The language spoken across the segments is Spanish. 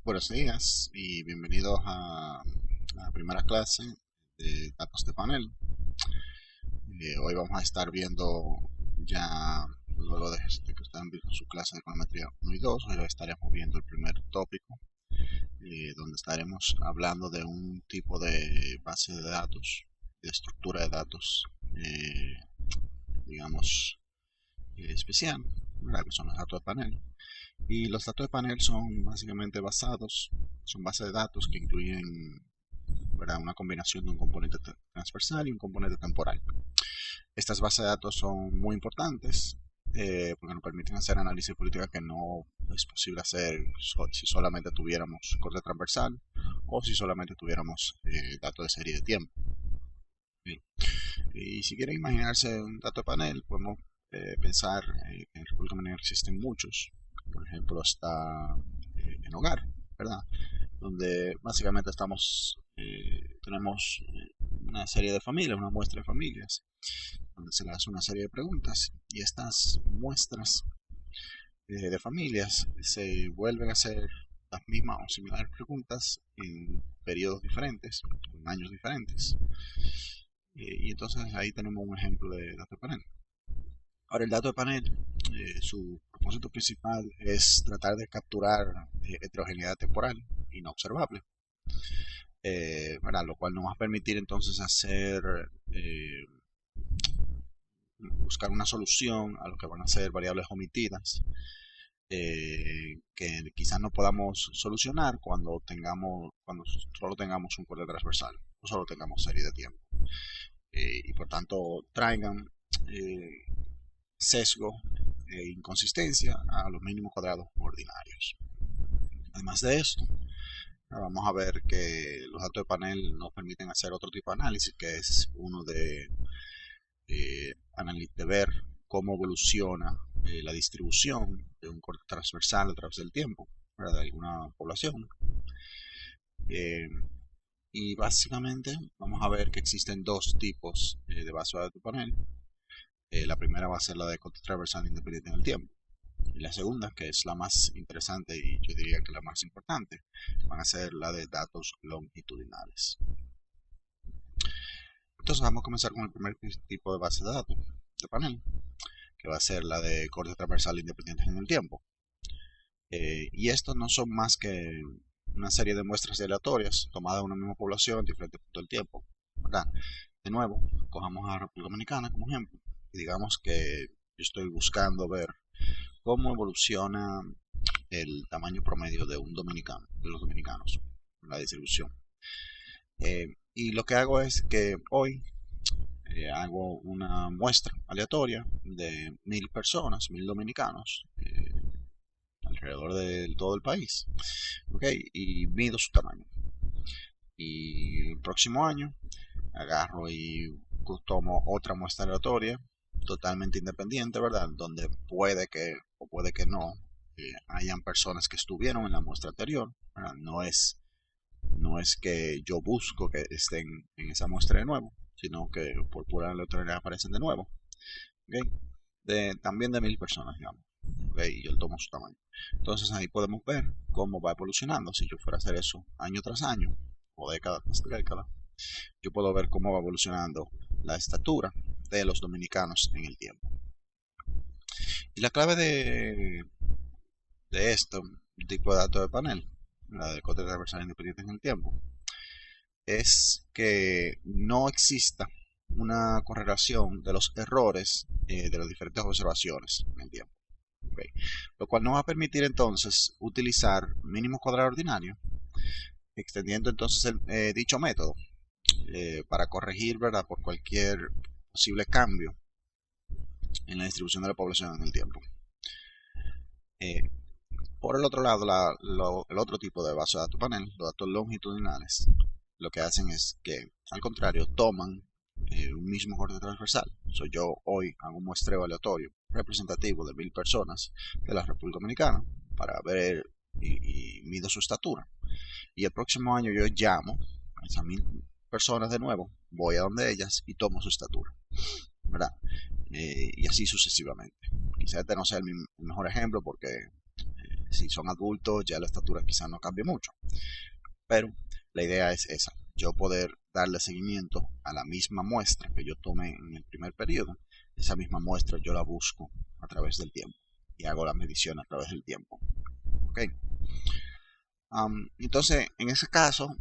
Buenos días y bienvenidos a la primera clase de datos de panel. Hoy vamos a estar viendo ya, luego de que ustedes han visto su clase de econometría 1 y 2, hoy estaremos viendo el primer tópico, donde estaremos hablando de un tipo de base de datos, de estructura de datos, eh, digamos, especial, ¿verdad? Que son los datos de panel. Y los datos de panel son básicamente son bases de datos que incluyen, ¿verdad?, una combinación de un componente transversal y un componente temporal. Estas bases de datos son muy importantes porque nos permiten hacer análisis de política que no es posible hacer si solamente tuviéramos corte transversal o si solamente tuviéramos datos de serie de tiempo. Bien. Y si quieren imaginarse un dato de panel, podemos pensar que en República Dominicana existen muchos. Por ejemplo, está en hogar, ¿verdad? Donde básicamente tenemos una serie de familias, una muestra de familias, donde se le hace una serie de preguntas y estas muestras de familias se vuelven a hacer las mismas o similares preguntas en periodos diferentes, en años diferentes. Y entonces ahí tenemos un ejemplo de dato de panel. Ahora, el dato de panel, su propósito principal es tratar de capturar heterogeneidad temporal y no observable, ¿verdad? Lo cual nos va a permitir entonces eh, buscar una solución a lo que van a ser variables omitidas, que quizás no podamos solucionar cuando solo tengamos un corte transversal o solo tengamos serie de tiempo. Y por tanto traigan eh, sesgo e inconsistencia a los mínimos cuadrados ordinarios. Además de esto, vamos a ver que los datos de panel nos permiten hacer otro tipo de análisis, que es uno de ver cómo evoluciona la distribución de un corte transversal a través del tiempo, ¿verdad?, de alguna población. Eh, y básicamente vamos a ver que existen dos tipos de base de datos de panel. La primera va a ser la de corte transversal independiente en el tiempo. Y la segunda, que es la más interesante y yo diría que la más importante, van a ser la de datos longitudinales. Entonces vamos a comenzar con el primer tipo de base de datos de panel, que va a ser la de corte transversal independiente en el tiempo. Y estos no son más que una serie de muestras aleatorias tomadas de una misma población en diferentes puntos del tiempo, ¿verdad? De nuevo, cojamos a República Dominicana como ejemplo y digamos que yo estoy buscando ver cómo evoluciona el tamaño promedio de los dominicanos, la distribución. Y lo que hago es que hoy hago una muestra aleatoria de 1.000 personas, 1.000 dominicanos, alrededor de todo el país, ¿ok? Y mido su tamaño. Y el próximo año agarro y tomo otra muestra aleatoria, totalmente independiente, ¿verdad? Donde puede que o puede que no hayan personas que estuvieron en la muestra anterior, ¿verdad? No es que yo busco que estén en esa muestra de nuevo, sino que por pura aleatoriedad aparecen de nuevo, ¿ok? También de 1.000 personas, digamos, ¿ok? Y yo tomo su tamaño. Entonces ahí podemos ver cómo va evolucionando. Si yo fuera a hacer eso año tras año o década tras década, yo puedo ver cómo va evolucionando la estatura de los dominicanos en el tiempo. Y la clave de este tipo de datos de panel, la de corte transversal independiente en el tiempo, es que no exista una correlación de los errores de las diferentes observaciones en el tiempo. ¿Okay? Lo cual nos va a permitir entonces utilizar mínimos cuadrados ordinarios, extendiendo entonces dicho método para corregir, ¿verdad?, por cualquier posible cambio en la distribución de la población en el tiempo. Eh, por el otro lado, el otro tipo de base de datos panel, los datos longitudinales, lo que hacen es que, al contrario, toman un mismo corte transversal. Yo hoy hago un muestreo aleatorio representativo de 1.000 personas de la República Dominicana para ver y mido su estatura. Y el próximo año yo llamo a esas 1.000 personas de nuevo, voy a donde ellas y tomo su estatura, ¿verdad? Y así sucesivamente. Quizás este no sea el mejor ejemplo porque si son adultos, ya la estatura quizás no cambie mucho. Pero la idea es esa, yo poder darle seguimiento a la misma muestra que yo tomé en el primer periodo. Esa misma muestra yo la busco a través del tiempo y hago la medición a través del tiempo. ¿Okay? Entonces, en ese caso,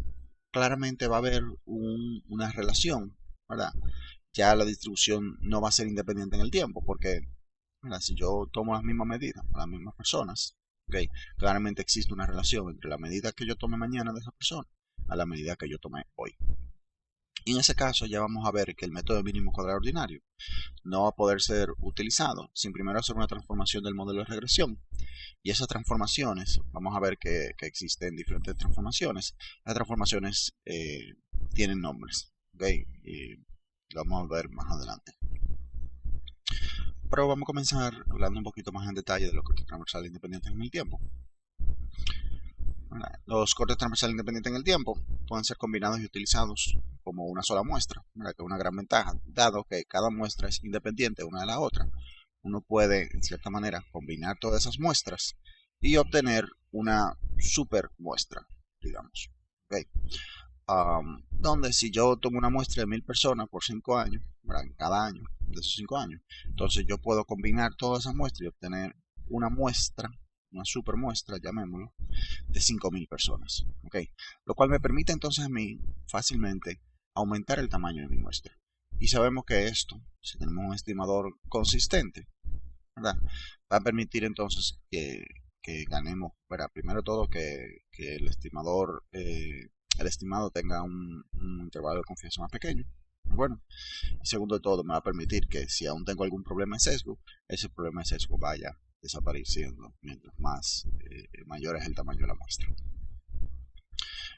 claramente va a haber una relación, ¿verdad? Ya la distribución no va a ser independiente en el tiempo, porque mira, si yo tomo las mismas medidas a las mismas personas, ¿okay? Claramente existe una relación entre la medida que yo tome mañana de esa persona a la medida que yo tomé hoy. Y en ese caso ya vamos a ver que el método de mínimo cuadrado ordinario no va a poder ser utilizado sin primero hacer una transformación del modelo de regresión. Y esas transformaciones, vamos a ver que existen diferentes transformaciones. Las transformaciones tienen nombres, ¿okay? Y lo vamos a ver más adelante. Pero vamos a comenzar hablando un poquito más en detalle de los cortes transversales independientes en el tiempo. Los cortes transversales independientes en el tiempo pueden ser combinados y utilizados como una sola muestra, que es una gran ventaja, dado que cada muestra es independiente una de la otra. Uno puede, en cierta manera, combinar todas esas muestras y obtener una super muestra, digamos. ¿Okay? Donde si yo tomo una muestra de 1000 personas por 5 años, cada año de esos 5 años, entonces yo puedo combinar todas esas muestras y obtener una muestra, una super muestra, llamémoslo, de 5000 personas. ¿Okay? Lo cual me permite entonces a mí fácilmente aumentar el tamaño de mi muestra. Y sabemos que esto, si tenemos un estimador consistente, ¿verdad? Va a permitir entonces que ganemos, ¿verdad? Primero todo que el estimador, el estimado tenga un intervalo de confianza más pequeño. Bueno, y segundo de todo, me va a permitir que si aún tengo algún problema de sesgo, ese problema de sesgo vaya desapareciendo mientras más mayor es el tamaño de la muestra.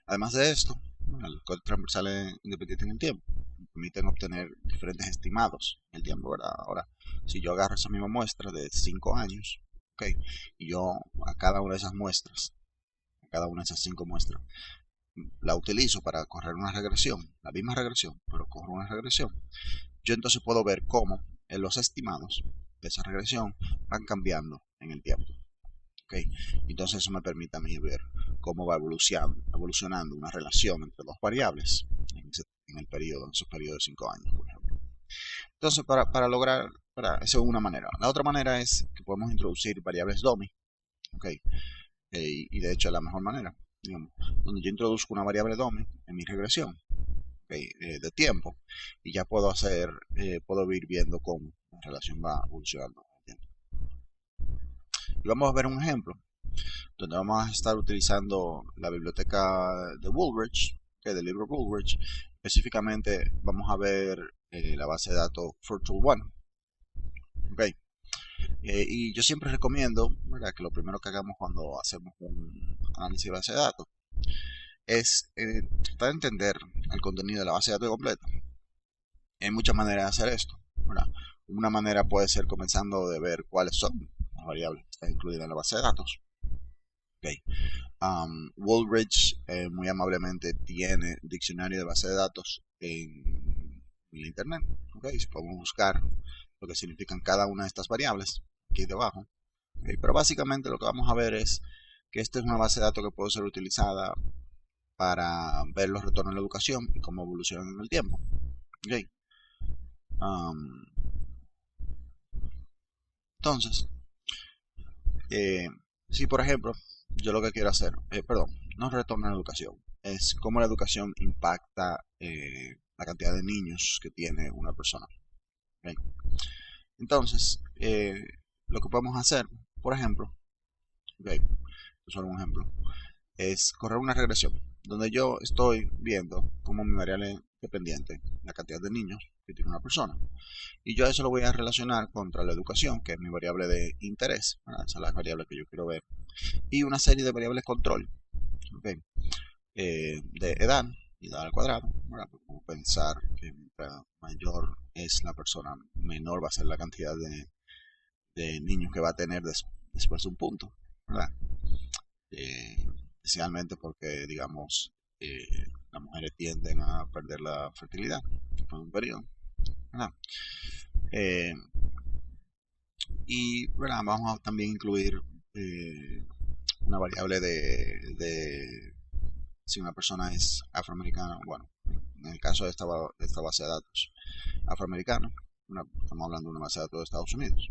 Además de esto, los cortes transversales independientes en el tiempo permiten obtener diferentes estimados en el tiempo, ¿verdad? Ahora, si yo agarro esa misma muestra de 5 años, ¿okay? Y yo a cada una de esas muestras, a cada una de esas 5 muestras, la utilizo para correr una regresión, la misma regresión, pero corro una regresión, yo entonces puedo ver cómo los estimados de esa regresión van cambiando en el tiempo. ¿Okay? Entonces eso me permite a mí ver cómo va evolucionando una relación entre dos variables en el periodo, en esos periodos de 5 años, por ejemplo. Entonces, para lograr, esa es una manera. La otra manera es que podemos introducir variables dummy, ¿okay? Y de hecho es la mejor manera, digamos, donde yo introduzco una variable dummy en mi regresión, ¿okay? De tiempo, y ya puedo puedo ir viendo cómo la relación va evolucionando. Y vamos a ver un ejemplo donde vamos a estar utilizando la biblioteca de Woolrich, del libro Woolrich. Específicamente vamos a ver la base de datos Virtual One. Okay. Y yo siempre recomiendo, ¿verdad?, que lo primero que hagamos cuando hacemos un análisis de base de datos es tratar de entender el contenido de la base de datos completa. Hay muchas maneras de hacer esto, ¿verdad? Una manera puede ser comenzando de ver cuáles son las variables que están incluidas en la base de datos. Okay. Woolrich muy amablemente tiene un diccionario de base de datos en internet. Okay. Si podemos buscar lo que significan cada una de estas variables aquí debajo. Okay. Pero básicamente lo que vamos a ver es que esta es una base de datos que puede ser utilizada para ver los retornos de la educación y cómo evolucionan en el tiempo. Okay. Entonces, si por ejemplo yo lo que quiero hacer, no retorno a la educación, es cómo la educación impacta la cantidad de niños que tiene una persona. ¿Okay? Entonces, lo que podemos hacer, por ejemplo, okay, solo un ejemplo, es correr una regresión, donde yo estoy viendo como mi variable dependiente, la cantidad de niños que tiene una persona. Y yo eso lo voy a relacionar contra la educación, que es mi variable de interés, ¿verdad? Esa es la variable que yo quiero ver. Y una serie de variables control, ¿okay? De edad y edad al cuadrado, ¿verdad? Como pensar que mientras mayor es la persona, menor va a ser la cantidad de niños que va a tener después de un punto, ¿verdad? Especialmente porque, digamos, las mujeres tienden a perder la fertilidad después de un periodo, ¿verdad? Y ¿verdad? Vamos a también incluir una variable de si una persona es afroamericana, bueno, en el caso de esta base de datos afroamericana, estamos hablando de una base de datos de Estados Unidos.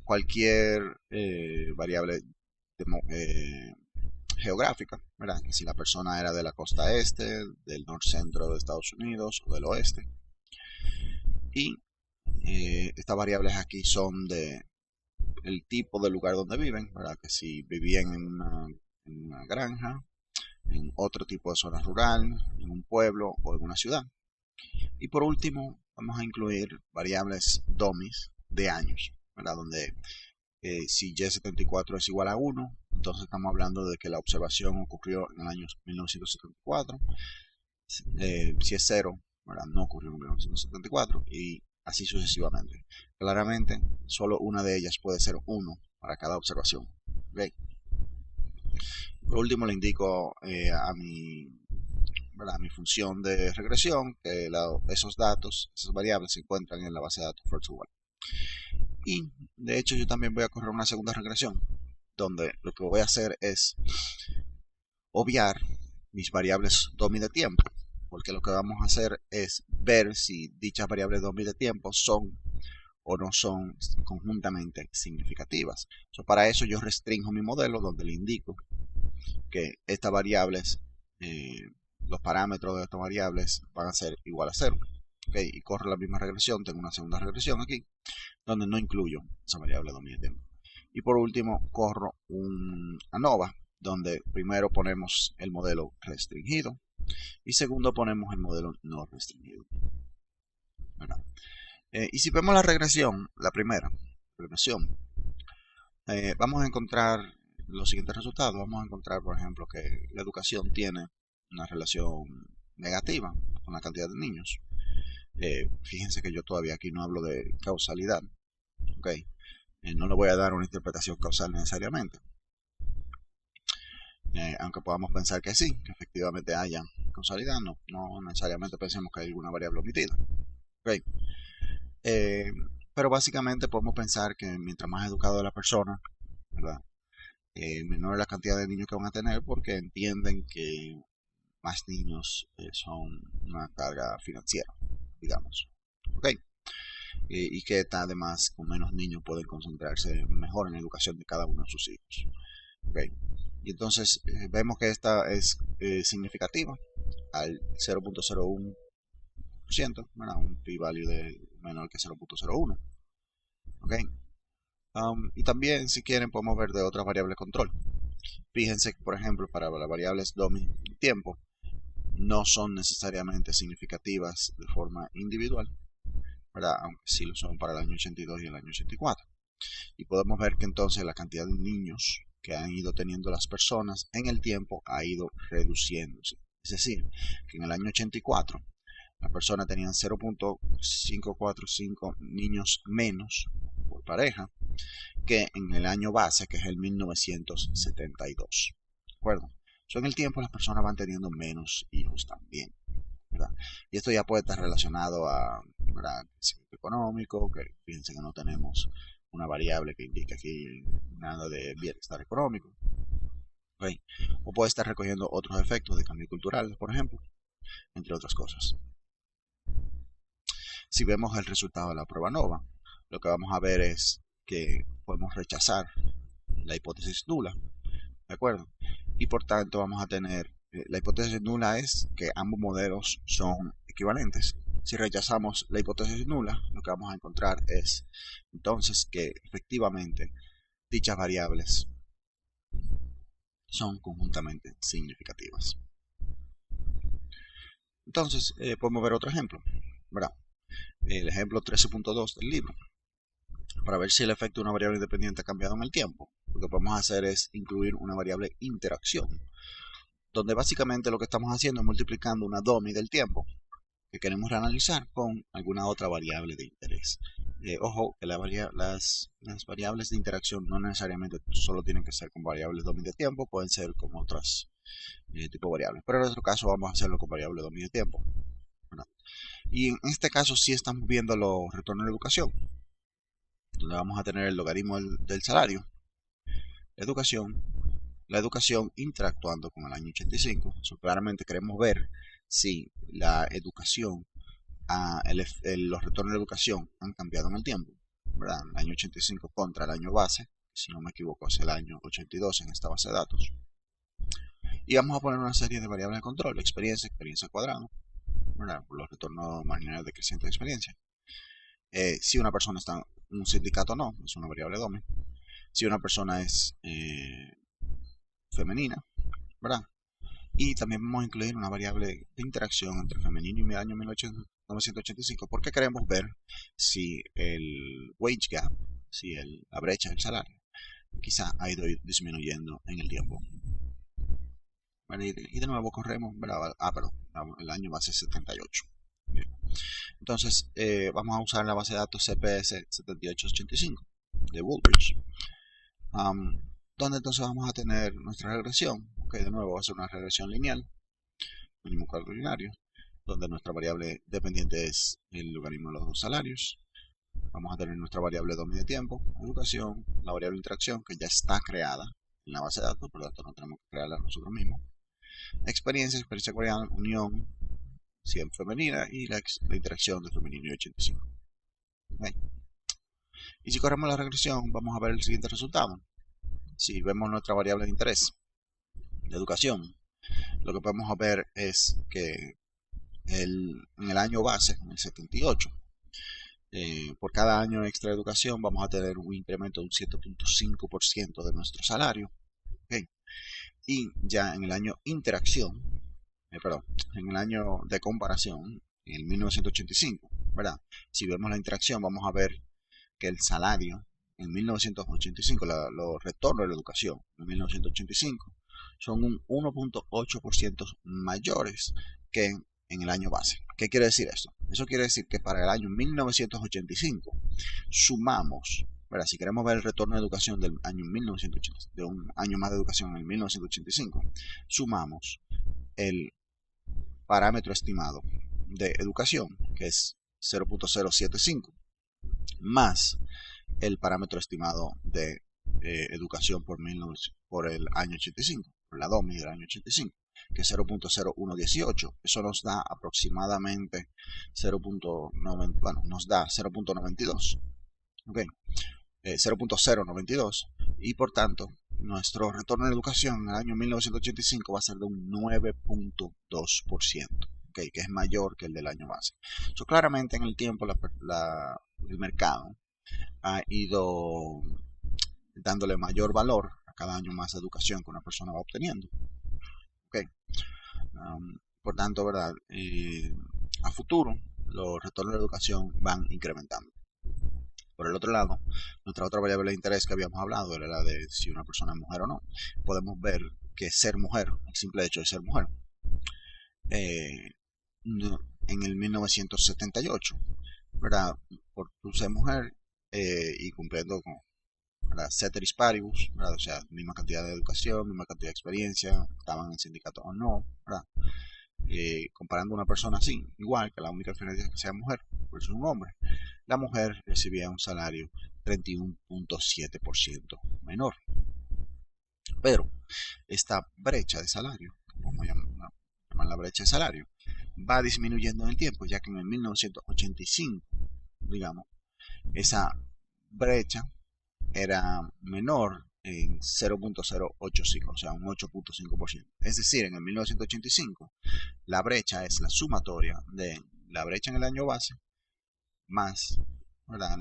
Cualquier variable geográfica, ¿verdad? Que si la persona era de la costa este, del norcentro de Estados Unidos o del oeste. Y estas variables aquí son de el tipo de lugar donde viven, ¿verdad? Que si vivían en una granja, en otro tipo de zona rural, en un pueblo o en una ciudad. Y por último, vamos a incluir variables dummies de años, ¿verdad? Donde si Y74 es igual a 1, entonces estamos hablando de que la observación ocurrió en el año 1974. Si es 0, ¿verdad? No ocurrió en 1974 y así sucesivamente. Claramente, solo una de ellas puede ser 1 para cada observación. ¿Okay? Por último, le indico a mi función de regresión que esos datos, esas variables se encuentran en la base de datos First-to-One. Y de hecho yo también voy a correr una segunda regresión donde lo que voy a hacer es obviar mis variables DOMI de tiempo, porque lo que vamos a hacer es ver si dichas variables DOMI de tiempo son o no son conjuntamente significativas. Para eso yo restringo mi modelo donde le indico que estas variables, los parámetros de estas variables van a ser igual a 0. ¿Okay? Y corro la misma regresión, tengo una segunda regresión aquí, donde no incluyo esa variable DOMI de tiempo. Y por último, corro un ANOVA, donde primero ponemos el modelo restringido y segundo ponemos el modelo no restringido. Y si vemos la regresión, la primera regresión, vamos a encontrar los siguientes resultados. Vamos a encontrar, por ejemplo, que la educación tiene una relación negativa con la cantidad de niños. Fíjense que yo todavía aquí no hablo de causalidad. ¿Okay? No le voy a dar una interpretación causal necesariamente. Aunque podamos pensar que sí, que efectivamente haya causalidad, no necesariamente pensemos que hay alguna variable omitida. ¿Okay? Pero básicamente podemos pensar que mientras más educado es la persona, ¿verdad? Menor es la cantidad de niños que van a tener porque entienden que más niños son una carga financiera, digamos. ¿Okay? Y que además con menos niños pueden concentrarse mejor en la educación de cada uno de sus hijos. ¿Okay? Y entonces vemos que esta es significativa al 0.01%, un p-value de menor que 0.01. ¿Okay? Y también, si quieren, podemos ver de otras variables de control. Fíjense que, por ejemplo, para las variables DOMI y tiempo, no son necesariamente significativas de forma individual, ¿verdad? Aunque sí lo son para el año 82 y el año 84. Y podemos ver que entonces la cantidad de niños que han ido teniendo las personas en el tiempo ha ido reduciéndose. Es decir, que en el año 84 las personas tenían 0.545 niños menos por pareja que en el año base, que es el 1972. ¿De acuerdo? En el tiempo las personas van teniendo menos hijos también, ¿verdad? Y esto ya puede estar relacionado a, ¿verdad?, crecimiento económico, que fíjense que no tenemos una variable que indique aquí nada de bienestar económico. ¿Okay? O puede estar recogiendo otros efectos de cambio cultural, por ejemplo, entre otras cosas. Si vemos el resultado de la prueba NOVA, lo que vamos a ver es que podemos rechazar la hipótesis nula, ¿de acuerdo? Y por tanto vamos a tener, la hipótesis nula es que ambos modelos son equivalentes. Si rechazamos la hipótesis nula, lo que vamos a encontrar es entonces que efectivamente dichas variables son conjuntamente significativas. Entonces, podemos ver otro ejemplo, ¿verdad? El ejemplo 13.2 del libro, para ver si el efecto de una variable independiente ha cambiado en el tiempo. Lo que podemos hacer es incluir una variable interacción, donde básicamente lo que estamos haciendo es multiplicando una DOMI del tiempo que queremos reanalizar con alguna otra variable de interés. Ojo, que las variables de interacción no necesariamente solo tienen que ser con variables DOMI de tiempo, pueden ser con otras tipo de variables, pero en nuestro caso vamos a hacerlo con variable DOMI de tiempo, ¿verdad? Y en este caso sí estamos viendo los retornos de educación, donde vamos a tener el logaritmo del salario, educación, la educación interactuando con el año 85. Claramente queremos ver si la educación, los retornos de educación han cambiado en el tiempo, ¿verdad? El año 85 contra el año base, si no me equivoco es el año 82 en esta base de datos. Y vamos a poner una serie de variables de control: experiencia cuadrada, ¿verdad? Por los retornos marginales decrecientes de experiencia. Si una persona está en un sindicato o no, es una variable DOME. Si una persona es femenina, ¿verdad? Y también vamos a incluir una variable de interacción entre femenino y el año 1985, porque queremos ver si el wage gap, si la brecha del salario, quizá ha ido disminuyendo en el tiempo. Bueno, y de nuevo corremos, ¿verdad? Perdón, el año base 78. Bien. Entonces, vamos a usar la base de datos CPS 7885 de Woolrich, donde entonces vamos a tener nuestra regresión, que de nuevo va a ser una regresión lineal, mínimo cuadrilineario, donde nuestra variable dependiente es el logaritmo de los dos salarios. Vamos a tener nuestra variable dominio de tiempo, educación, la variable interacción, que ya está creada en la base de datos, por lo tanto no tenemos que crearla nosotros mismos. Experiencia coreana, unión, siempre femenina, y la interacción de femenino y 85. ¿Okay? Y si corremos la regresión, vamos a ver el siguiente resultado. Si vemos nuestra variable de interés, de educación, lo que podemos ver es que en el año base, en el 78, por cada año extra de educación vamos a tener un incremento de un 7.5% de nuestro salario. ¿Okay? Y ya en el año interacción, en el año de comparación, en el 1985, ¿verdad? Si vemos la interacción, vamos a ver que el salario en 1985, los retornos de la educación en 1985, son un 1.8% mayores que en el año base. ¿Qué quiere decir esto? Eso quiere decir que para el año 1985 sumamos, ¿verdad? Si queremos ver el retorno de educación del año 1985, de un año más de educación en el 1985, sumamos el parámetro estimado de educación, que es 0.075, más el parámetro estimado de educación por el año 85, por la DOMI del año 85, que es 0.0118. Eso nos da aproximadamente 0.90, bueno, nos da 0.92. Okay. 0.092, y por tanto nuestro retorno de educación en el año 1985 va a ser de un 9.2%, okay, que es mayor que el del año base. Claramente en el tiempo el mercado ha ido dándole mayor valor a cada año más de educación que una persona va obteniendo. Okay. Por tanto, ¿verdad? A futuro los retornos de educación van incrementando. Por el otro lado, nuestra otra variable de interés que habíamos hablado era la de si una persona es mujer o no. Podemos ver que ser mujer, el simple hecho de ser mujer, en el 1978, ¿verdad? Por ser mujer y cumpliendo con ceteris paribus, ¿verdad? O sea, misma cantidad de educación, misma cantidad de experiencia, estaban en sindicato o no, ¿verdad? Comparando a una persona así, igual que la única diferencia es que sea mujer versus un hombre, la mujer recibía un salario 31.7% menor. Pero esta brecha de salario, vamos a llamar la brecha de salario, va disminuyendo en el tiempo, ya que en el 1985, digamos, esa brecha era menor en 0.085, o sea, un 8.5%. Es decir, en el 1985, la brecha es la sumatoria de la brecha en el año base más, ¿verdad?,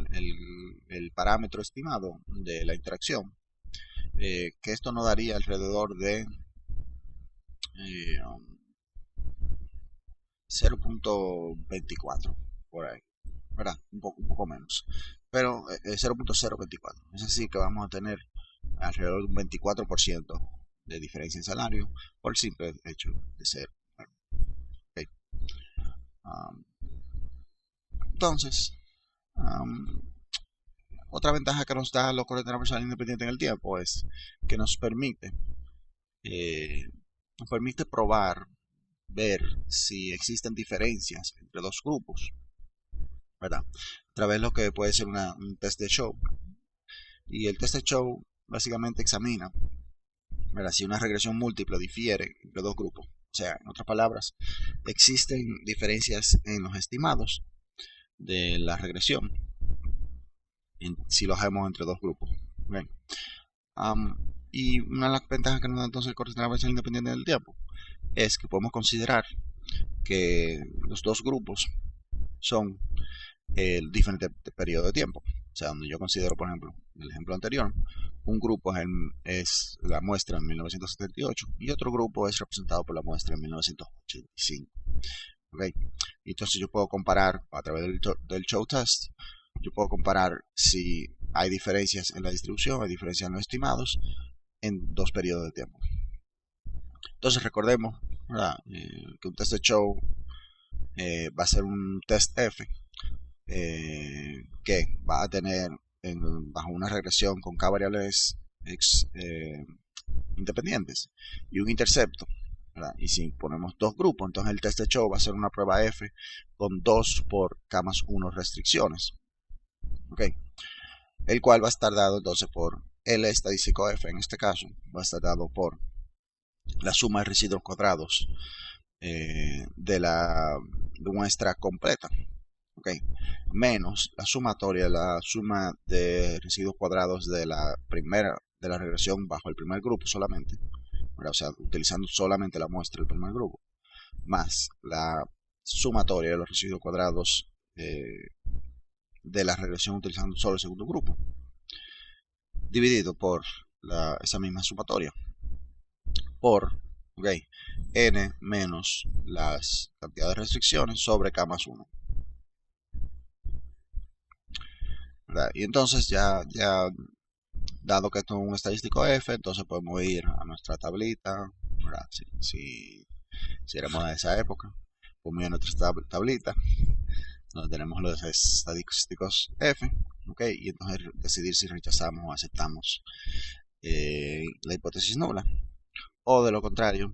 el parámetro estimado de la interacción, que esto nos daría alrededor de 0.24, por ahí, ¿verdad? Un poco menos, pero 0.024. Es decir, que vamos a tener alrededor de un 24% de diferencia en salario por el simple hecho de ser. Okay. Entonces, otra ventaja que nos da los correos de transversal independiente en el tiempo es que nos permite probar, ver si existen diferencias entre dos grupos, ¿verdad? A través de lo que puede ser un test de show. Y el test de show básicamente examina, ¿verdad?, si una regresión múltiple difiere entre dos grupos. O sea, en otras palabras, existen diferencias en los estimados de la regresión si lo hacemos entre dos grupos. Bien. Y una de las ventajas que nos da entonces el corte transversal independiente del tiempo es que podemos considerar que los dos grupos son diferentes periodos de tiempo. O sea, donde yo considero, por ejemplo, en el ejemplo anterior, un grupo es la muestra en 1978 y otro grupo es representado por la muestra en 1985. ¿Okay? Entonces yo puedo comparar a través del show test, yo puedo comparar si hay diferencias en la distribución, hay diferencias en los estimados en dos periodos de tiempo. Entonces recordemos, que un test de show va a ser un test F que va a tener bajo una regresión con K variables independientes y un intercepto, ¿verdad? Y si ponemos dos grupos, entonces el test de show va a ser una prueba F con 2 por K más 1 restricciones, ¿okay? El cual va a estar dado entonces por el estadístico F, en este caso va a estar dado por la suma de residuos cuadrados de la muestra completa, ¿okay?, menos la sumatoria, la suma de residuos cuadrados de la regresión bajo el primer grupo solamente, ¿verdad? O sea, utilizando solamente la muestra del primer grupo, más la sumatoria de los residuos cuadrados de la regresión utilizando solo el segundo grupo, dividido por esa misma sumatoria por, ¿okay?, n menos las cantidades de restricciones sobre K más 1. ¿Verdad? Y entonces ya dado que esto es un estadístico F, entonces podemos ir a nuestra tablita, ¿verdad? Si éramos de esa época, podemos ir a nuestra tablita donde tenemos los estadísticos F, ¿okay?, y entonces decidir si rechazamos o aceptamos la hipótesis nula, o de lo contrario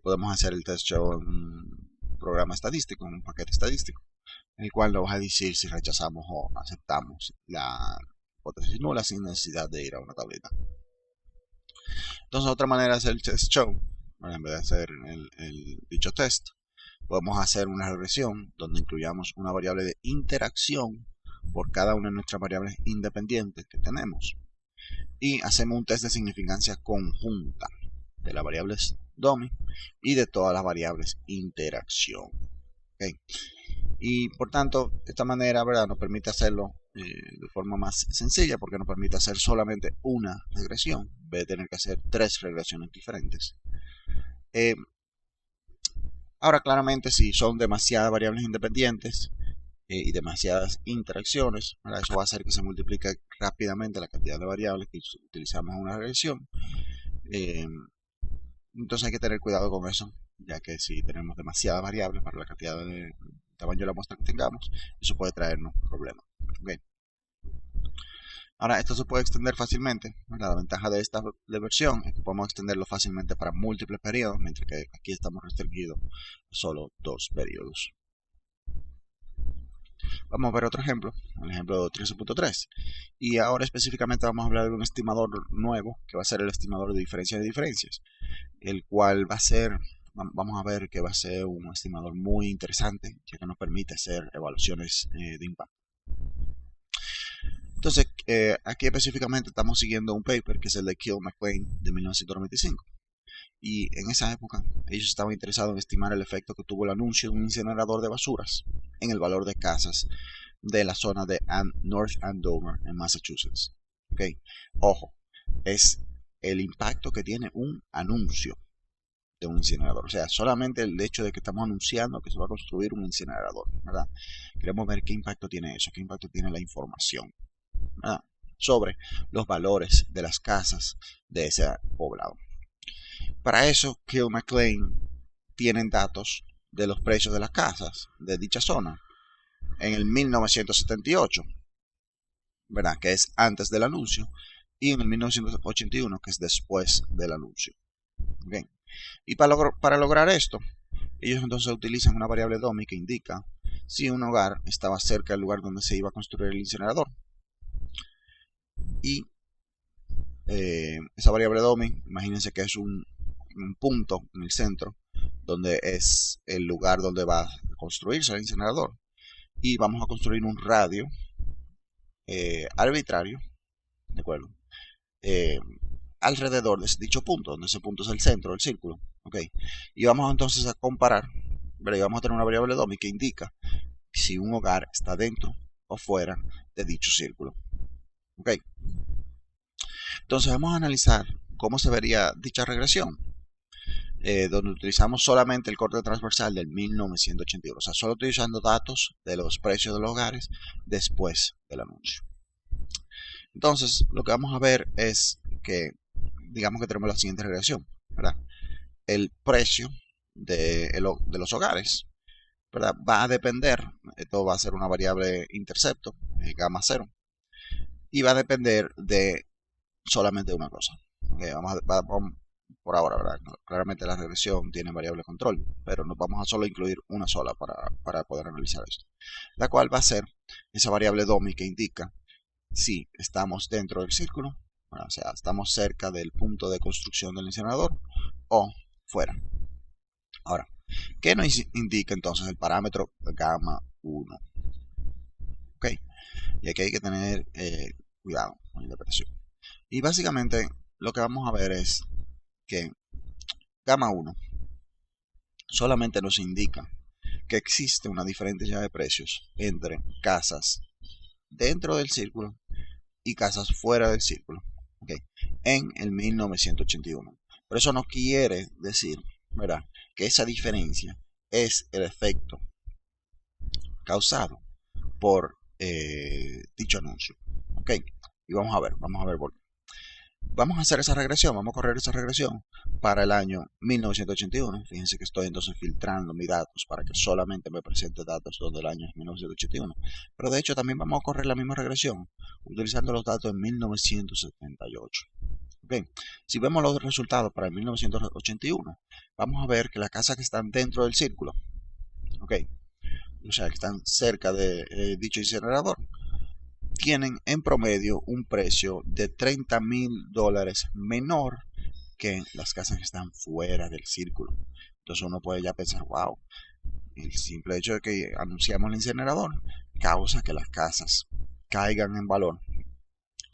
podemos hacer el test show en un programa estadístico, en un paquete estadístico, en el cual nos va a decir si rechazamos o aceptamos la hipótesis nula sin necesidad de ir a una tableta. Entonces otra manera de hacer el test show, bueno, en vez de hacer el dicho test, podemos hacer una regresión donde incluyamos una variable de interacción por cada una de nuestras variables independientes que tenemos y hacemos un test de significancia conjunta de las variables dummy y de todas las variables interacción. ¿Okay? Y por tanto, de esta manera, ¿verdad?, nos permite hacerlo de forma más sencilla, porque nos permite hacer solamente una regresión en vez de tener que hacer 3 regresiones diferentes. Ahora, claramente, si son demasiadas variables independientes y demasiadas interacciones, ¿verdad?, eso va a hacer que se multiplique rápidamente la cantidad de variables que utilizamos en una regresión. Entonces hay que tener cuidado con eso, ya que si tenemos demasiadas variables para la cantidad de tamaño de la muestra que tengamos, eso puede traernos problemas. Okay. Ahora, esto se puede extender fácilmente. La ventaja de esta versión es que podemos extenderlo fácilmente para múltiples periodos, mientras que aquí estamos restringidos a solo 2 periodos. Vamos a ver otro ejemplo, el ejemplo 13.3. Y ahora específicamente vamos a hablar de un estimador nuevo, que va a ser el estimador de diferencias de diferencias, el cual va a ser, vamos a ver que va a ser un estimador muy interesante, ya que nos permite hacer evaluaciones de impacto. Entonces, aquí específicamente estamos siguiendo un paper que es el de Kill-McLean de 1995. Y en esa época ellos estaban interesados en estimar el efecto que tuvo el anuncio de un incinerador de basuras en el valor de casas de la zona de North Andover en Massachusetts. Okay. Ojo, es el impacto que tiene un anuncio de un incinerador. O sea, solamente el hecho de que estamos anunciando que se va a construir un incinerador, ¿verdad? Queremos ver qué impacto tiene eso, qué impacto tiene la información, ¿verdad?, sobre los valores de las casas de ese poblado. Para eso, Kill-McLean tienen datos de los precios de las casas de dicha zona en el 1978, ¿verdad?, que es antes del anuncio, y en el 1981, que es después del anuncio. Okay. Y para lograr esto, ellos entonces utilizan una variable dummy que indica si un hogar estaba cerca del lugar donde se iba a construir el incinerador. Y esa variable dummy, imagínense que es un punto en el centro donde es el lugar donde va a construirse el incinerador, y vamos a construir un radio arbitrario, ¿de acuerdo? Eh, alrededor de dicho punto, donde ese punto es el centro del círculo, ¿ok? Y vamos entonces a comparar, ¿verdad? Y vamos a tener una variable dummy que indica si un hogar está dentro o fuera de dicho círculo, ¿ok? Entonces vamos a analizar cómo se vería dicha regresión, donde utilizamos solamente el corte transversal del 1981, o sea, solo utilizando datos de los precios de los hogares después del anuncio. Entonces, lo que vamos a ver es que, digamos que tenemos la siguiente regresión, ¿verdad? El precio de los hogares, ¿verdad? Va a depender, esto va a ser una variable intercepto, gamma 0, y va a depender de solamente una cosa. Okay, vamos por ahora, ¿verdad? Claramente la regresión tiene variable control, pero nos vamos a solo incluir una sola para poder analizar esto, la cual va a ser esa variable dummy que indica si estamos dentro del círculo, o sea, estamos cerca del punto de construcción del incinerador o fuera. Ahora, ¿qué nos indica entonces el parámetro gamma 1? ¿Ok? Y aquí hay que tener cuidado con la interpretación. Y básicamente lo que vamos a ver es que gamma 1 solamente nos indica que existe una diferencia de precios entre casas dentro del círculo y casas fuera del círculo, ¿okay? En el 1981. Pero eso no quiere decir, ¿verdad?, que esa diferencia es el efecto causado por dicho anuncio, ¿ok? Y vamos a ver por qué. Vamos a hacer esa regresión, vamos a correr esa regresión para el año 1981. Fíjense que estoy entonces filtrando mis datos para que solamente me presente datos donde el año es 1981. Pero de hecho también vamos a correr la misma regresión utilizando los datos en 1978. Okay. Si vemos los resultados para el 1981, vamos a ver que las casas que están dentro del círculo, okay, o sea, que están cerca de dicho incinerador, tienen en promedio un precio de $30,000 menor que las casas que están fuera del círculo. Entonces uno puede ya pensar, wow, el simple hecho de que anunciamos el incinerador causa que las casas caigan en valor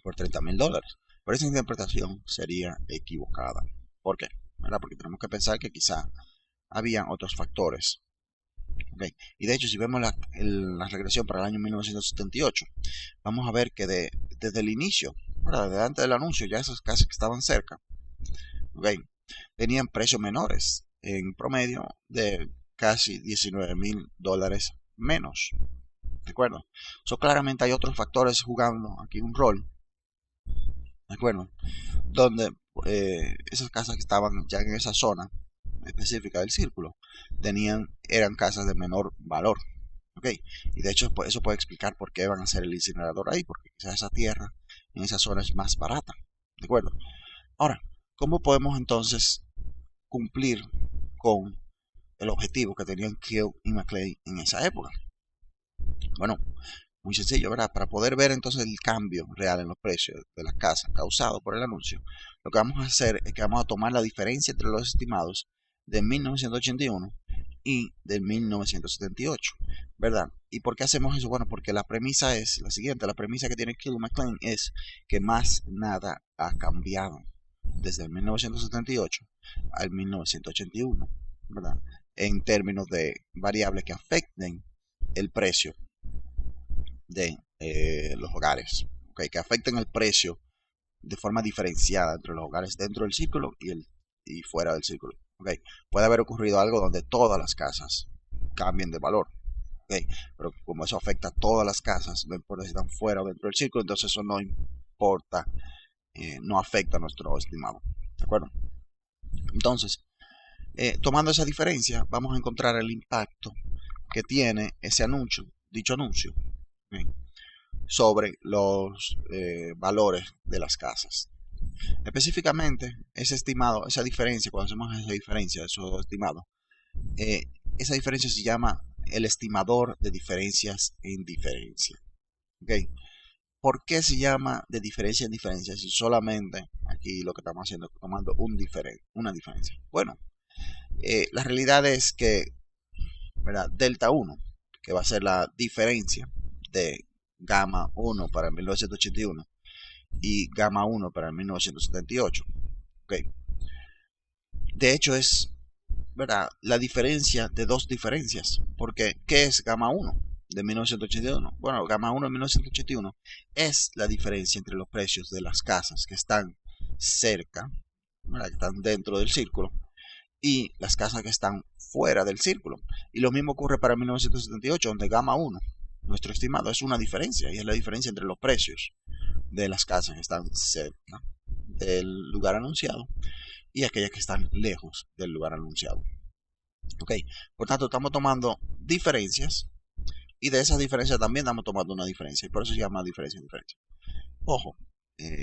por $30,000. Pero esa interpretación sería equivocada. ¿Por qué? ¿Verdad? Porque tenemos que pensar que quizá habían otros factores. Okay. Y de hecho, si vemos la regresión para el año 1978, vamos a ver que desde el inicio, ¿verdad?, desde antes del anuncio, ya esas casas que estaban cerca, okay, tenían precios menores, en promedio de casi $19,000 menos. ¿De acuerdo? Claramente hay otros factores jugando aquí un rol. ¿De acuerdo? Donde esas casas que estaban ya en esa zona específica del círculo eran casas de menor valor. ¿Okay? Y de hecho eso puede explicar por qué van a hacer el incinerador ahí, porque quizás esa tierra en esa zona es más barata. ¿De acuerdo? Ahora, ¿cómo podemos entonces cumplir con el objetivo que tenían Kill y McClay en esa época? Bueno, muy sencillo, ¿verdad? Para poder ver entonces el cambio real en los precios de las casas causado por el anuncio, lo que vamos a hacer es que vamos a tomar la diferencia entre los estimados de 1981 y de 1978, ¿verdad? ¿Y por qué hacemos eso? Bueno, porque la premisa es la siguiente. La premisa que tiene Kill McClain es que más nada ha cambiado desde el 1978 al 1981, ¿verdad?, en términos de variables que afecten el precio de los hogares, ¿okay?, que afecten el precio de forma diferenciada entre los hogares dentro del círculo y fuera del círculo. ¿Okay? Puede haber ocurrido algo donde todas las casas cambien de valor, ¿okay?, pero como eso afecta a todas las casas, no importa si están fuera o dentro del círculo, entonces eso no importa, no afecta a nuestro estimado. ¿De acuerdo? Entonces, tomando esa diferencia, vamos a encontrar el impacto que tiene ese anuncio, dicho anuncio, ¿okay?, sobre los valores de las casas. Específicamente, ese estimado, esa diferencia, cuando hacemos esa diferencia, esos estimados, esa diferencia se llama el estimador de diferencias en diferencia. ¿Okay? ¿por qué se llama de diferencia en diferencia si solamente aquí lo que estamos haciendo es tomando una diferencia? Bueno, la realidad es que, ¿verdad? Delta 1, que va a ser la diferencia de gamma 1 para el 1981 y gamma 1 para el 1978. Okay. De hecho es, ¿verdad?, la diferencia de dos diferencias. Porque, ¿qué es gamma 1 de 1981? Bueno, gamma 1 de 1981 es la diferencia entre los precios de las casas que están cerca, ¿verdad?, que están dentro del círculo, y las casas que están fuera del círculo. Y lo mismo ocurre para 1978, donde gamma 1, nuestro estimado, es una diferencia, y es la diferencia entre los precios de las casas que están cerca del lugar anunciado y aquellas que están lejos del lugar anunciado. Ok, por tanto estamos tomando diferencias y de esas diferencias también estamos tomando una diferencia y por eso se llama diferencia en diferencia. Ojo,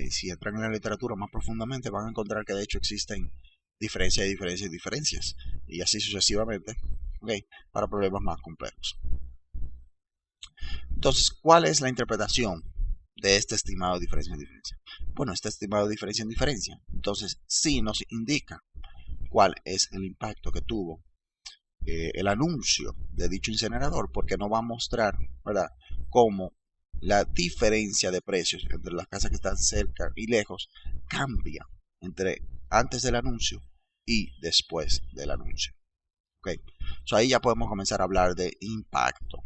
si entran en la literatura más profundamente van a encontrar que de hecho existen diferencias y diferencias y diferencias y así sucesivamente, okay, para problemas más complejos. Entonces, ¿cuál es la interpretación de este estimado de diferencia en diferencia? Bueno, este estimado de diferencia en diferencia, entonces sí nos indica cuál es el impacto que tuvo el anuncio de dicho incinerador, porque nos va a mostrar, ¿verdad?, cómo la diferencia de precios entre las casas que están cerca y lejos cambia entre antes del anuncio y después del anuncio. Okay. So ahí ya podemos comenzar a hablar de impacto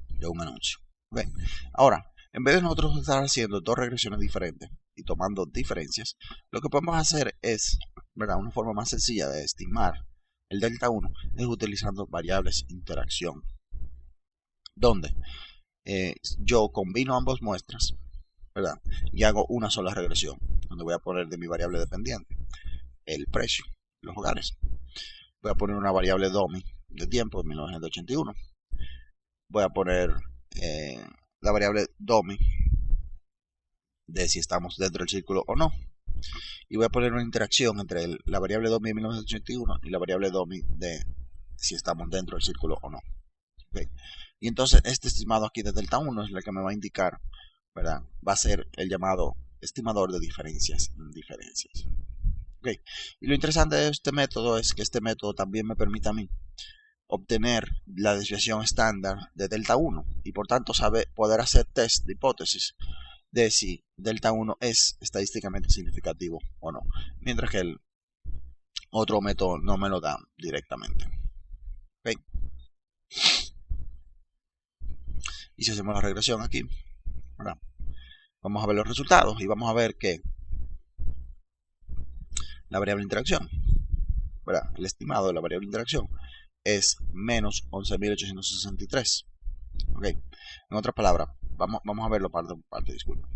de un anuncio. Okay. Ahora, en vez de nosotros estar haciendo dos regresiones diferentes y tomando diferencias, lo que podemos hacer es, ¿verdad?, una forma más sencilla de estimar el delta 1 es utilizando variables interacción, donde yo combino ambas muestras, ¿verdad?, y hago una sola regresión, donde voy a poner de mi variable dependiente el precio, los hogares. Voy a poner una variable DOMI de tiempo de 1981. Voy a poner la variable DOMI de si estamos dentro del círculo o no. Y voy a poner una interacción entre la variable DOMI de 1981 y la variable DOMI de si estamos dentro del círculo o no. Okay. Y entonces este estimado aquí de delta 1 es el que me va a indicar, ¿verdad?, va a ser el llamado estimador de diferencias en diferencias. Okay. Y lo interesante de este método es que este método también me permite a mí obtener la desviación estándar de delta 1 y por tanto poder hacer test de hipótesis de si delta 1 es estadísticamente significativo o no, mientras que el otro método no me lo da directamente. Okay. Y si hacemos la regresión aquí, ¿verdad?, vamos a ver los resultados y vamos a ver que la variable interacción, ¿verdad?, el estimado de la variable interacción es menos 11.863. Okay. En otras palabras, vamos a verlo parte por parte, disculpen.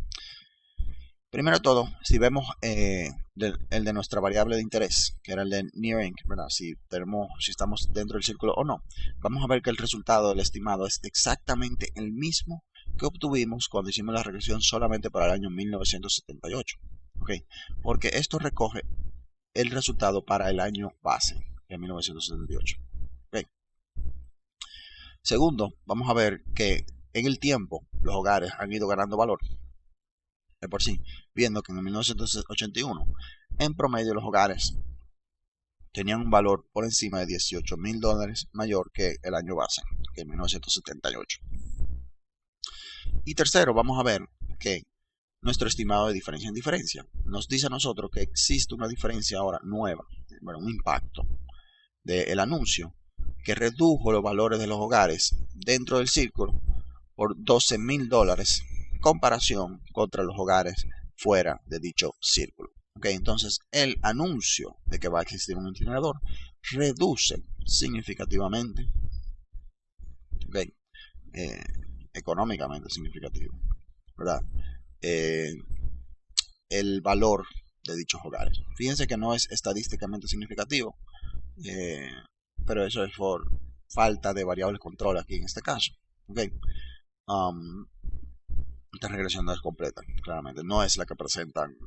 Primero de todo, si vemos el de nuestra variable de interés, que era el de nearing, ¿verdad?, si estamos dentro del círculo o no, vamos a ver que el resultado del estimado es exactamente el mismo que obtuvimos cuando hicimos la regresión solamente para el año 1978. Okay. Porque esto recoge el resultado para el año base de 1978. Okay. Segundo, vamos a ver que en el tiempo los hogares han ido ganando valor de por sí, viendo que en 1981 en promedio los hogares tenían un valor por encima de $18,000 mayor que el año base, que en 1978. Y tercero, vamos a ver que nuestro estimado de diferencia en diferencia nos dice a nosotros que existe una diferencia ahora nueva, bueno, un impacto del anuncio que redujo los valores de los hogares dentro del círculo por $12,000 en comparación contra los hogares fuera de dicho círculo. Okay, entonces el anuncio de que va a existir un incinerador reduce significativamente, okay, económicamente significativo, ¿verdad?, el valor de dichos hogares. Fíjense que no es estadísticamente significativo, pero eso es por falta de variables control aquí en este caso. Okay. Esta regresión no es completa, claramente. No es la que presentan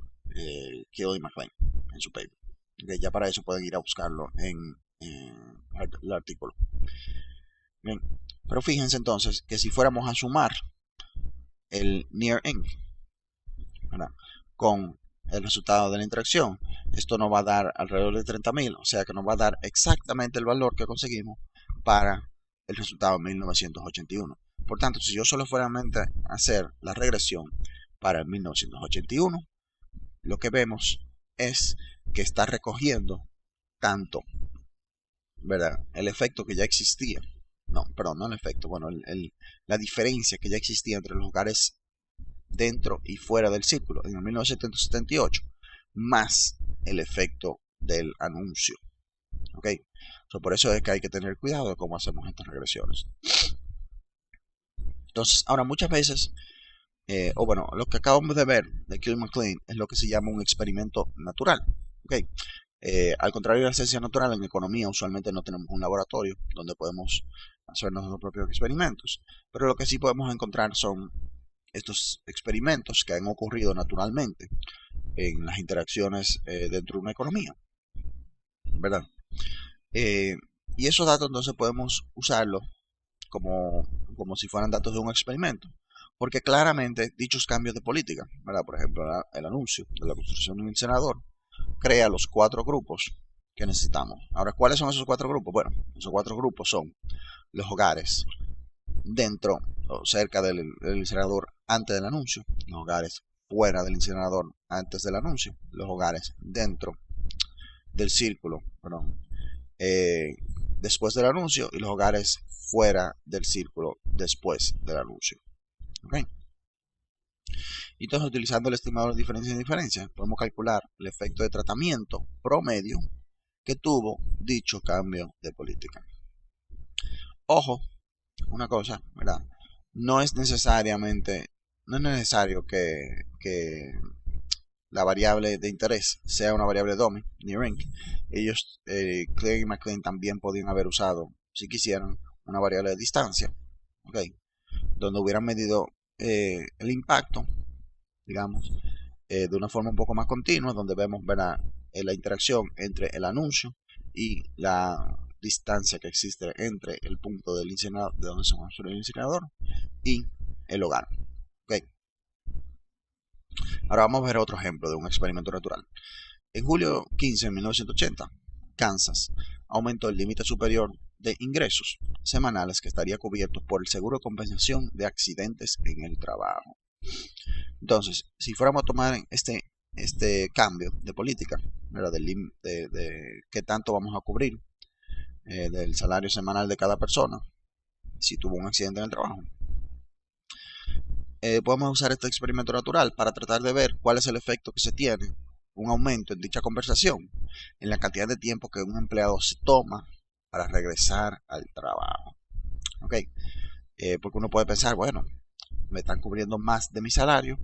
Kill y McLean en su paper. Okay. Ya para eso pueden ir a buscarlo en el artículo. Bien. Pero fíjense entonces que si fuéramos a sumar el near end, ¿verdad? Con el resultado de la interacción. Esto nos va a dar alrededor de 30.000, o sea que nos va a dar exactamente el valor que conseguimos para el resultado de 1981. Por tanto, si yo solo fuera a hacer la regresión para el 1981, lo que vemos es que está recogiendo tanto, ¿verdad?, el efecto que ya existía. No, perdón, no el efecto, bueno, la diferencia que ya existía entre los hogares dentro y fuera del círculo en el 1978, más el efecto del anuncio. ¿Ok? Por eso es que hay que tener cuidado de cómo hacemos estas regresiones. Entonces, ahora muchas veces, o bueno, lo que acabamos de ver de Killian-McLean es lo que se llama un experimento natural. ¿Ok? Al contrario de la ciencia natural, en economía usualmente no tenemos un laboratorio donde podemos hacer nuestros propios experimentos, pero lo que sí podemos encontrar son estos experimentos que han ocurrido naturalmente en las interacciones dentro de una economía, ¿verdad? Y esos datos entonces podemos usarlos como si fueran datos de un experimento, porque claramente dichos cambios de política, ¿verdad? Por ejemplo, el anuncio de la construcción de un incinerador crea los 4 grupos que necesitamos. Ahora, ¿cuáles son esos 4 grupos? Bueno, esos 4 grupos son los hogares dentro o cerca del incinerador antes del anuncio, los hogares fuera del incinerador antes del anuncio, los hogares dentro del círculo, perdón, después del anuncio, y los hogares fuera del círculo después del anuncio. ¿Okay? Y entonces, utilizando el estimador de diferencia y diferencia, podemos calcular el efecto de tratamiento promedio que tuvo dicho cambio de política. Ojo, una cosa, ¿verdad? No es necesario que la variable de interés sea una variable dummy, ni ring. Ellos, Clear y McLean, también podían haber usado, si quisieran, una variable de distancia, ¿okay? Donde hubieran medido el impacto, digamos, de una forma un poco más continua, donde vemos, ¿verdad?, la interacción entre el anuncio y la distancia que existe entre el punto del incinerador, de donde se construye el incinerador, y el hogar. ¿Okay? Ahora vamos a ver otro ejemplo de un experimento natural. En julio 15 de 1980, Kansas aumentó el límite superior de ingresos semanales que estaría cubierto por el seguro de compensación de accidentes en el trabajo. Entonces, si fuéramos a tomar este cambio de política, ¿verdad?, de qué tanto vamos a cubrir del salario semanal de cada persona si tuvo un accidente en el trabajo, podemos usar este experimento natural para tratar de ver cuál es el efecto que se tiene un aumento en dicha conversación en la cantidad de tiempo que un empleado se toma para regresar al trabajo. ¿Ok? Porque uno puede pensar, bueno, me están cubriendo más de mi salario,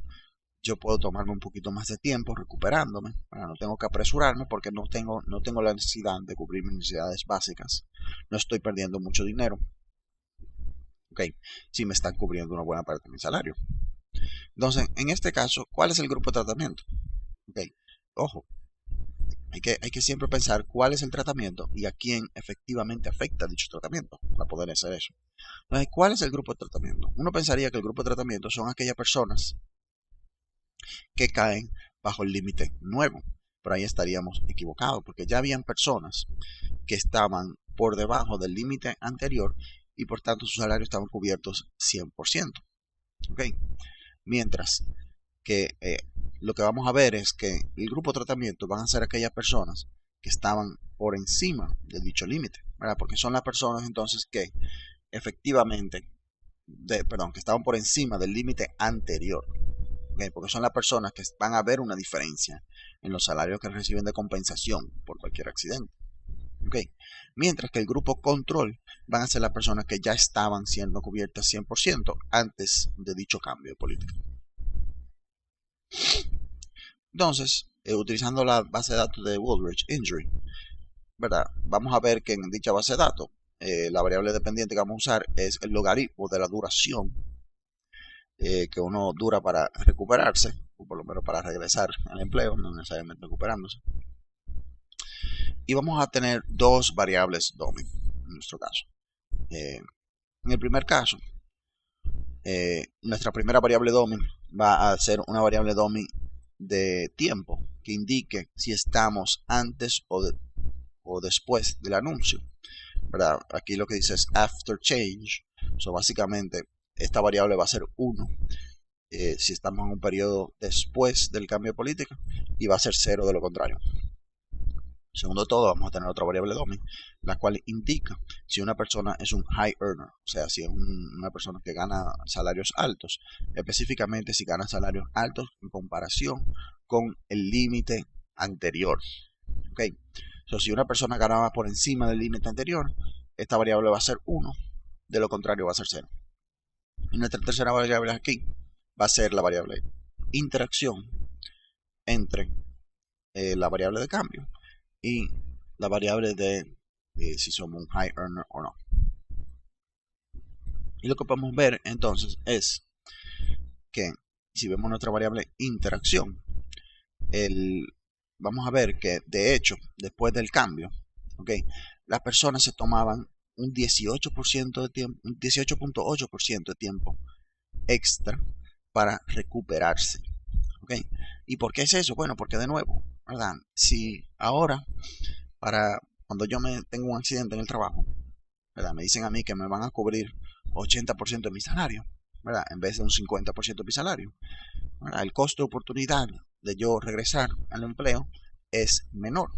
yo puedo tomarme un poquito más de tiempo recuperándome, no tengo que apresurarme porque no tengo la necesidad de cubrir mis necesidades básicas, no estoy perdiendo mucho dinero, ¿ok? Si me están cubriendo una buena parte de mi salario. Entonces, en este caso, ¿cuál es el grupo de tratamiento? ¿Ok? Ojo, hay que siempre pensar cuál es el tratamiento y a quién efectivamente afecta dicho tratamiento para poder hacer eso. Entonces, ¿cuál es el grupo de tratamiento? Uno pensaría que el grupo de tratamiento son aquellas personas que caen bajo el límite nuevo, pero ahí estaríamos equivocados porque ya habían personas que estaban por debajo del límite anterior y por tanto sus salarios estaban cubiertos 100%. ¿Ok? Mientras que lo que vamos a ver es que el grupo de tratamiento van a ser aquellas personas que estaban por encima de dicho límite, ¿verdad? Porque son las personas entonces que efectivamente, que estaban por encima del límite anterior, ¿okay? Porque son las personas que van a ver una diferencia en los salarios que reciben de compensación por cualquier accidente. ¿Okay? Mientras que el grupo control van a ser las personas que ya estaban siendo cubiertas 100% antes de dicho cambio de política. Entonces, utilizando la base de datos de Woolrich Injury, ¿verdad? Vamos a ver que en dicha base de datos, la variable dependiente que vamos a usar es el logaritmo de la duración que uno dura para recuperarse, o por lo menos para regresar al empleo, no necesariamente recuperándose. Y vamos a tener dos variables domain en nuestro caso. En el primer caso, nuestra primera variable dummy va a ser una variable dummy de tiempo que indique si estamos antes o después del anuncio, ¿verdad? Aquí lo que dice es after change. Básicamente esta variable va a ser 1 si estamos en un periodo después del cambio de política, y va a ser 0 de lo contrario. Segundo de todo, vamos a tener otra variable dummy, la cual indica si una persona es un high earner, o sea, si es una persona que gana salarios altos, específicamente si gana salarios altos en comparación con el límite anterior. ¿Okay? Si una persona ganaba por encima del límite anterior, esta variable va a ser 1, de lo contrario va a ser 0. Y nuestra tercera variable aquí va a ser la variable interacción entre la variable de cambio y la variable de si somos un high earner o no. Y lo que podemos ver entonces es que si vemos nuestra variable interacción, vamos a ver que de hecho después del cambio, ¿okay?, las personas se tomaban un 18% de tiempo, un 18.8% de tiempo extra para recuperarse. ¿Okay? ¿Y por qué es eso? Bueno, porque de nuevo, ¿verdad? Si ahora, para cuando yo tengo un accidente en el trabajo, ¿verdad?, me dicen a mí que me van a cubrir 80% de mi salario, ¿verdad?, en vez de un 50% de mi salario, ¿verdad?, el costo de oportunidad de yo regresar al empleo es menor,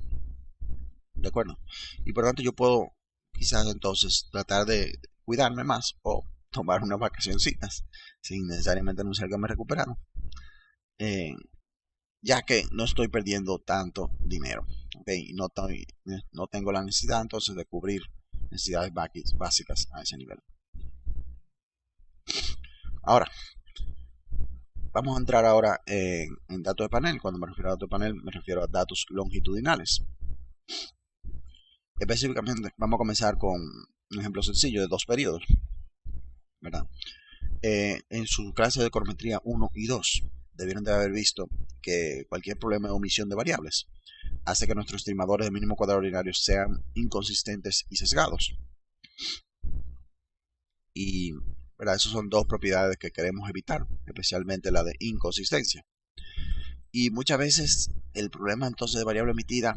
¿de acuerdo? Y por lo tanto yo puedo quizás entonces tratar de cuidarme más o tomar unas vacacioncitas sin necesariamente anunciar que me recuperaron, ya que no estoy perdiendo tanto dinero, ¿okay? Y no tengo la necesidad entonces de cubrir necesidades básicas a ese nivel. Ahora, vamos a entrar ahora en datos de panel. Cuando me refiero a datos de panel, me refiero a datos longitudinales. Específicamente, vamos a comenzar con un ejemplo sencillo de 2 periodos, ¿verdad? En su clase de econometría 1 y 2, debieron de haber visto que cualquier problema de omisión de variables hace que nuestros estimadores de mínimo cuadrado ordinario sean inconsistentes y sesgados. Y esas son 2 propiedades que queremos evitar, especialmente la de inconsistencia. Y muchas veces el problema entonces de variable omitida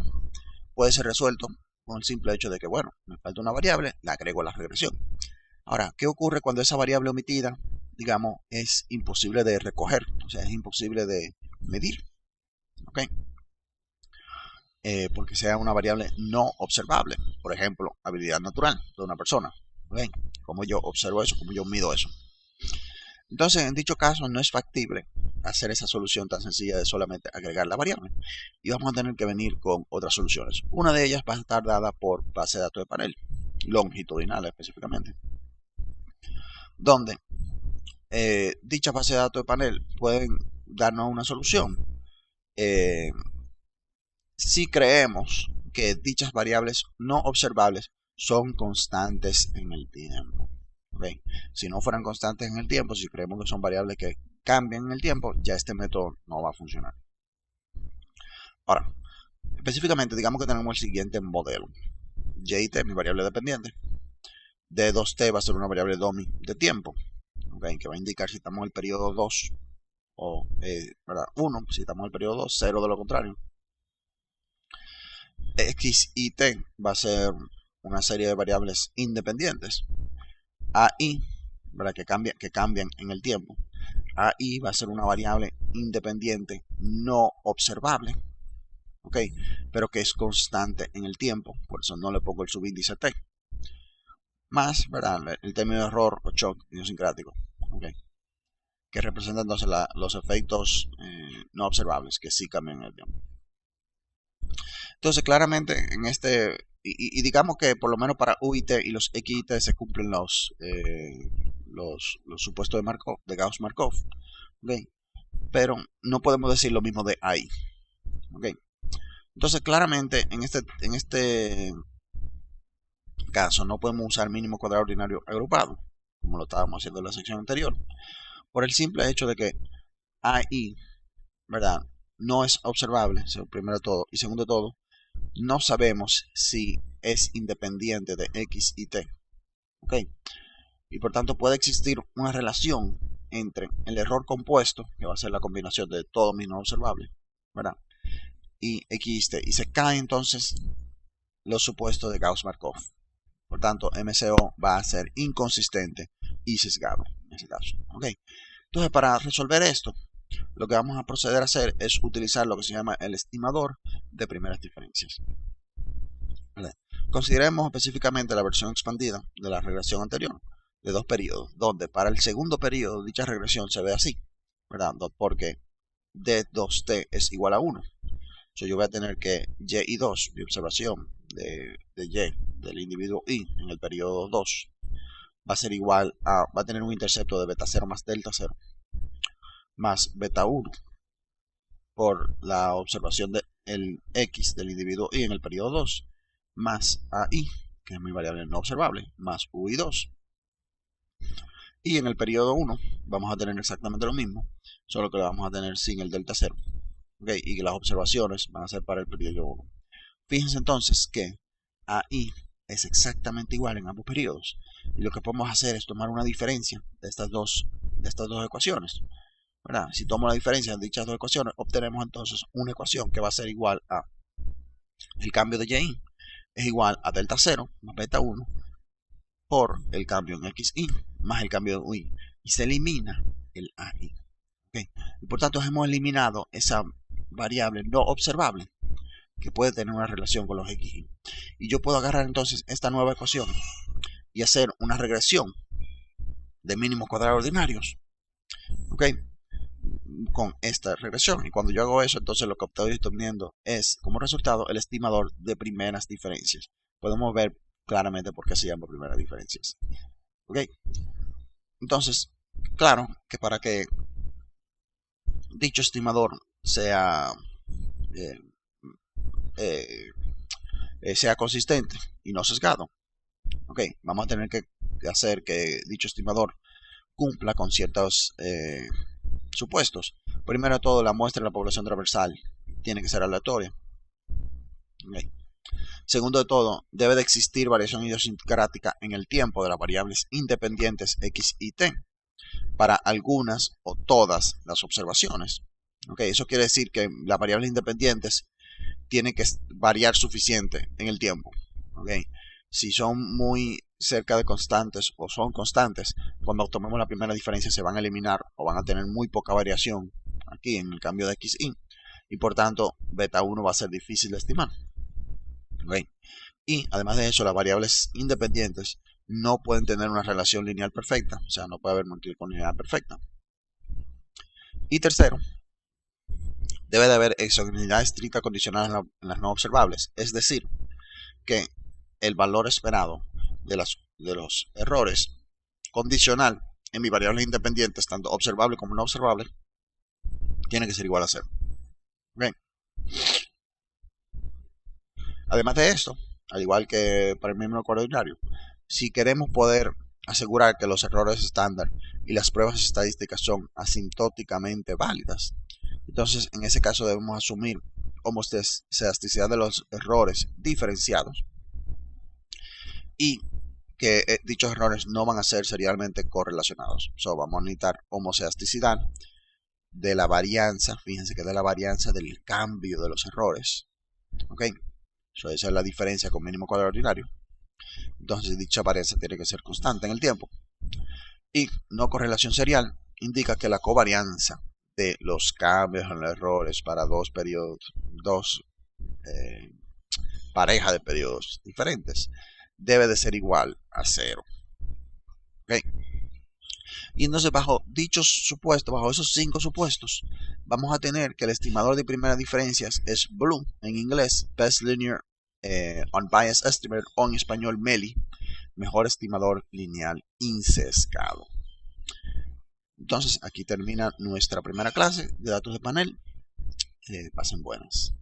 puede ser resuelto con el simple hecho de que, bueno, me falta una variable, la agrego a la regresión. Ahora, ¿qué ocurre cuando esa variable omitida, digamos, es imposible de recoger? O sea, es imposible de medir, ¿ok? Porque sea una variable no observable. Por ejemplo, habilidad natural de una persona. ¿Okay? ¿Cómo yo observo eso? ¿Cómo yo mido eso? Entonces, en dicho caso, no es factible hacer esa solución tan sencilla de solamente agregar la variable. Y vamos a tener que venir con otras soluciones. Una de ellas va a estar dada por base de datos de panel, longitudinal específicamente, donde dichas bases de datos de panel pueden darnos una solución si creemos que dichas variables no observables son constantes en el tiempo. ¿Okay? Si no fueran constantes en el tiempo, si creemos que son variables que cambian en el tiempo, ya este método no va a funcionar. Ahora, específicamente, digamos que tenemos el siguiente modelo. J-T es mi variable dependiente. D2T va a ser una variable dummy de tiempo, ¿okay?, que va a indicar si estamos en el periodo 2 o 1, si estamos en el periodo 2, 0 de lo contrario. X y T va a ser una serie de variables independientes. AI, ¿verdad?, que cambian en el tiempo. AI va a ser una variable independiente no observable, ¿ok?, pero que es constante en el tiempo, por eso no le pongo el subíndice T. Más, ¿verdad?, el término de error o shock idiosincrático, ¿okay?, que representa entonces los efectos no observables que sí cambian en el tiempo. Entonces, claramente, en y digamos que por lo menos para U y T y los X y T se cumplen los supuestos de Gauss-Markov, ¿okay?, pero no podemos decir lo mismo de AI, ¿okay? Entonces, claramente, en este caso, no podemos usar mínimo cuadrado ordinario agrupado, como lo estábamos haciendo en la sección anterior, por el simple hecho de que AI, ¿verdad?, no es observable, primero de todo, y segundo de todo, no sabemos si es independiente de X y T, ¿ok? y por tanto puede existir una relación entre el error compuesto, que va a ser la combinación de todos mis no observables, ¿verdad? Y XT, y se cae entonces los supuestos de Gauss-Markov. Por tanto, MCO va a ser inconsistente y sesgado en ese caso. ¿Okay? Entonces, para resolver esto, lo que vamos a proceder a hacer es utilizar lo que se llama el estimador de primeras diferencias. ¿Vale? Consideremos específicamente la versión expandida de la regresión anterior, de dos periodos, donde para el segundo periodo dicha regresión se ve así, ¿verdad? Porque D2T es igual a 1. Yo voy a tener que Y y 2, mi observación de Y del individuo I en el periodo 2, va a ser igual a, va a tener un intercepto de beta 0 más delta 0, más beta 1 por la observación del X del individuo I en el periodo 2, más AI, que es mi variable no observable, más UI2. Y en el periodo 1 vamos a tener exactamente lo mismo, solo que lo vamos a tener sin el delta 0. ¿Okay? Y que las observaciones van a ser para el periodo 1. Fíjense entonces que AI es exactamente igual en ambos periodos. Y lo que podemos hacer es tomar una diferencia de estas dos ecuaciones, ¿verdad? Si tomo la diferencia de dichas dos ecuaciones, obtenemos entonces una ecuación que va a ser igual a el cambio de Y es igual a delta 0 más beta 1 por el cambio en XI más el cambio de UI. Y se elimina el AI. ¿Okay? Y por tanto hemos eliminado esa variable no observable que puede tener una relación con los XI. Y yo puedo agarrar entonces esta nueva ecuación y hacer una regresión de mínimos cuadrados ordinarios, ¿ok? Con esta regresión. Y cuando yo hago eso, entonces lo que estoy obteniendo es como resultado el estimador de primeras diferencias. Podemos ver claramente por qué se llama primeras diferencias, ¿ok? Entonces, claro que para que dicho estimador sea sea consistente y no sesgado, ok, vamos a tener que hacer que dicho estimador cumpla con ciertos supuestos. Primero de todo, la muestra de la población transversal tiene que ser aleatoria. Okay. Segundo de todo, debe de existir variación idiosincrática en el tiempo de las variables independientes X y T para algunas o todas las observaciones. Okay. Eso quiere decir que las variables independientes tienen que variar suficiente en el tiempo. Okay. Si son muy cerca de constantes o son constantes, cuando tomemos la primera diferencia se van a eliminar o van a tener muy poca variación aquí en el cambio de XY, y por tanto beta 1 va a ser difícil de estimar. Okay. Y además de eso, las variables independientes no pueden tener una relación lineal perfecta, o sea, no puede haber multiplicidad perfecta. Y tercero, debe de haber exogeneidad estricta condicional en las no observables, es decir, que el valor esperado de los errores condicional en mis variables independientes, tanto observable como no observable, tiene que ser igual a 0. Bien. Además de esto, al igual que para el mismo coordinario, si queremos poder asegurar que los errores estándar y las pruebas estadísticas son asintóticamente válidas, entonces en ese caso debemos asumir homocedasticidad de los errores diferenciados y que dichos errores no van a ser serialmente correlacionados. Vamos a necesitar homocedasticidad de la varianza, fíjense que de la varianza del cambio de los errores, ok, esa es la diferencia con mínimo cuadrado ordinario. Entonces dicha varianza tiene que ser constante en el tiempo. Y no correlación serial indica que la covarianza de los cambios en los errores para dos periodos, parejas de periodos diferentes, debe de ser igual a 0. ¿Okay? Y entonces bajo dichos supuestos, bajo esos 5 supuestos, vamos a tener que el estimador de primeras diferencias es BLUM, en inglés, Best Linear Unbiased Estimate, o en español MELI, mejor estimador lineal insesgado. Entonces aquí termina nuestra primera clase de datos de panel. Pasen buenas.